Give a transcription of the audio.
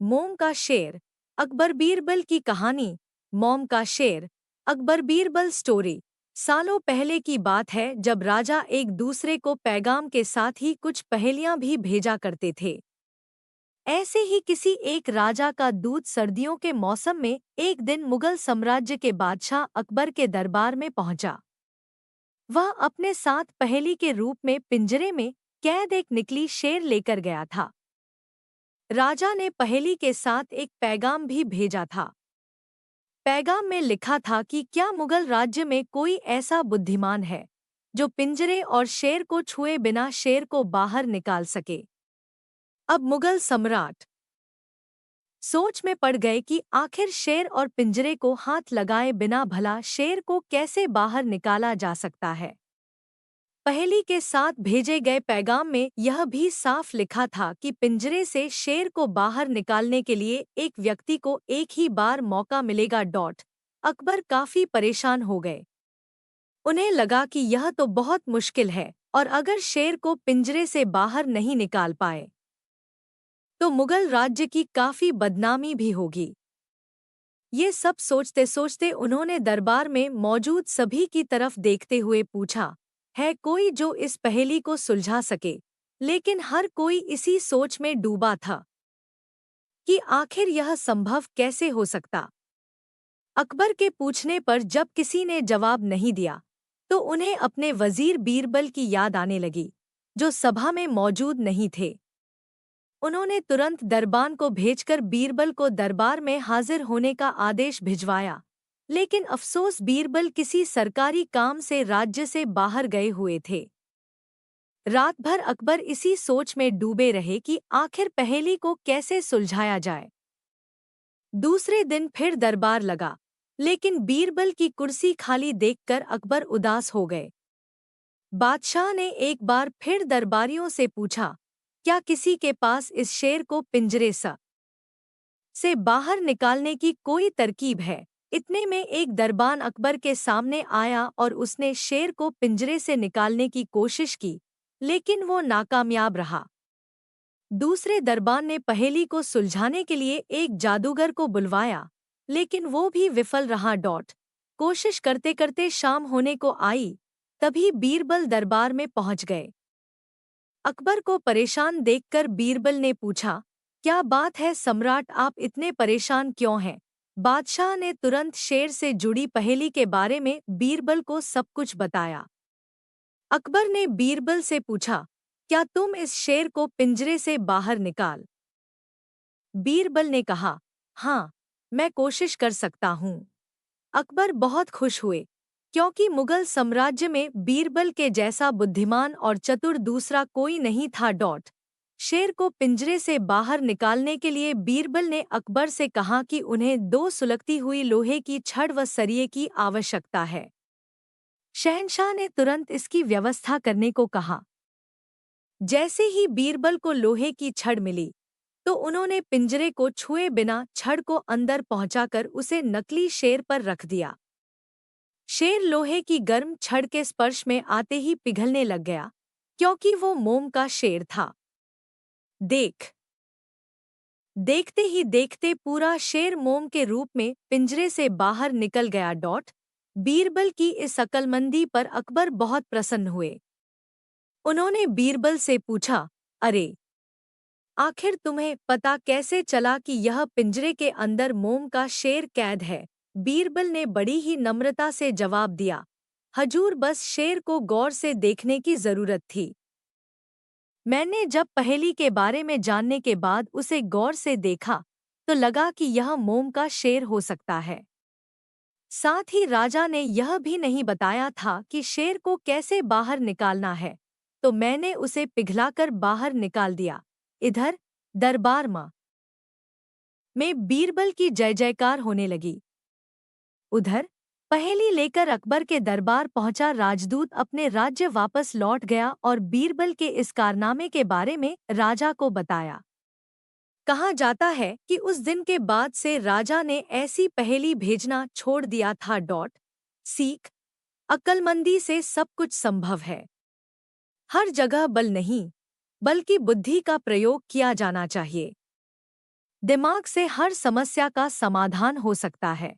मोम का शेर, अकबर बीरबल की कहानी। मोम का शेर, अकबर बीरबल स्टोरी। सालों पहले की बात है जब राजा एक दूसरे को पैगाम के साथ ही कुछ पहेलियां भी भेजा करते थे। ऐसे ही किसी एक राजा का दूत सर्दियों के मौसम में एक दिन मुगल साम्राज्य के बादशाह अकबर के दरबार में पहुंचा। वह अपने साथ पहेली के रूप में पिंजरे में कैद एक निकली शेर लेकर गया था। राजा ने पहेली के साथ एक पैगाम भी भेजा था। पैगाम में लिखा था कि क्या मुगल राज्य में कोई ऐसा बुद्धिमान है जो पिंजरे और शेर को छुए बिना शेर को बाहर निकाल सके। अब मुगल सम्राट सोच में पड़ गए कि आखिर शेर और पिंजरे को हाथ लगाए बिना भला शेर को कैसे बाहर निकाला जा सकता है। पहेली के साथ भेजे गए पैगाम में यह भी साफ लिखा था कि पिंजरे से शेर को बाहर निकालने के लिए एक व्यक्ति को एक ही बार मौका मिलेगा। अकबर काफी परेशान हो गए। उन्हें लगा कि यह तो बहुत मुश्किल है और अगर शेर को पिंजरे से बाहर नहीं निकाल पाए तो मुगल राज्य की काफी बदनामी भी होगी। ये सब सोचते सोचते उन्होंने दरबार में मौजूद सभी की तरफ देखते हुए पूछा, है कोई जो इस पहेली को सुलझा सके। लेकिन हर कोई इसी सोच में डूबा था कि आखिर यह संभव कैसे हो सकता। अकबर के पूछने पर जब किसी ने जवाब नहीं दिया तो उन्हें अपने वजीर बीरबल की याद आने लगी, जो सभा में मौजूद नहीं थे। उन्होंने तुरंत दरबान को भेजकर बीरबल को दरबार में हाजिर होने का आदेश भिजवाया। लेकिन अफसोस बीरबल किसी सरकारी काम से राज्य से बाहर गए हुए थे। रात भर अकबर इसी सोच में डूबे रहे कि आखिर पहेली को कैसे सुलझाया जाए। दूसरे दिन फिर दरबार लगा, लेकिन बीरबल की कुर्सी खाली देखकर अकबर उदास हो गए। बादशाह ने एक बार फिर दरबारियों से पूछा, क्या किसी के पास इस शेर को पिंजरे से बाहर निकालने की कोई तरकीब है। इतने में एक दरबान अकबर के सामने आया और उसने शेर को पिंजरे से निकालने की कोशिश की, लेकिन वो नाकामयाब रहा। दूसरे दरबान ने पहेली को सुलझाने के लिए एक जादूगर को बुलवाया, लेकिन वो भी विफल रहा। कोशिश करते करते शाम होने को आई, तभी बीरबल दरबार में पहुंच गए। अकबर को परेशान देखकर बीरबल ने पूछा, क्या बात है सम्राट, आप इतने परेशान क्यों हैं। बादशाह ने तुरंत शेर से जुड़ी पहेली के बारे में बीरबल को सब कुछ बताया। अकबर ने बीरबल से पूछा, क्या तुम इस शेर को पिंजरे से बाहर निकाल। बीरबल ने कहा, हाँ, मैं कोशिश कर सकता हूँ। अकबर बहुत खुश हुए, क्योंकि मुगल साम्राज्य में बीरबल के जैसा बुद्धिमान और चतुर दूसरा कोई नहीं था। शेर को पिंजरे से बाहर निकालने के लिए बीरबल ने अकबर से कहा कि उन्हें 2 सुलगती हुई लोहे की छड़ व सरिये की आवश्यकता है। शहंशाह ने तुरंत इसकी व्यवस्था करने को कहा। जैसे ही बीरबल को लोहे की छड़ मिली तो उन्होंने पिंजरे को छुए बिना छड़ को अंदर पहुंचाकर उसे नकली शेर पर रख दिया। शेर लोहे की गर्म छड़ के स्पर्श में आते ही पिघलने लग गया, क्योंकि वो मोम का शेर था। देखते ही देखते पूरा शेर मोम के रूप में पिंजरे से बाहर निकल गया। बीरबल की इस अक्लमंदी पर अकबर बहुत प्रसन्न हुए। उन्होंने बीरबल से पूछा, अरे, आखिर तुम्हें पता कैसे चला कि यह पिंजरे के अंदर मोम का शेर कैद है। बीरबल ने बड़ी ही नम्रता से जवाब दिया, हजूर, बस शेर को गौर से देखने की जरूरत थी। मैंने जब पहेली के बारे में जानने के बाद उसे गौर से देखा तो लगा कि यह मोम का शेर हो सकता है। साथ ही राजा ने यह भी नहीं बताया था कि शेर को कैसे बाहर निकालना है, तो मैंने उसे पिघलाकर बाहर निकाल दिया। इधर दरबार में बीरबल की जय जयकार होने लगी। उधर पहेली लेकर अकबर के दरबार पहुंचा राजदूत अपने राज्य वापस लौट गया और बीरबल के इस कारनामे के बारे में राजा को बताया। कहा जाता है कि उस दिन के बाद से राजा ने ऐसी पहेली भेजना छोड़ दिया था। सीख, अक्लमंदी से सब कुछ संभव है। हर जगह बल नहीं, बल्कि बुद्धि का प्रयोग किया जाना चाहिए। दिमाग से हर समस्या का समाधान हो सकता है।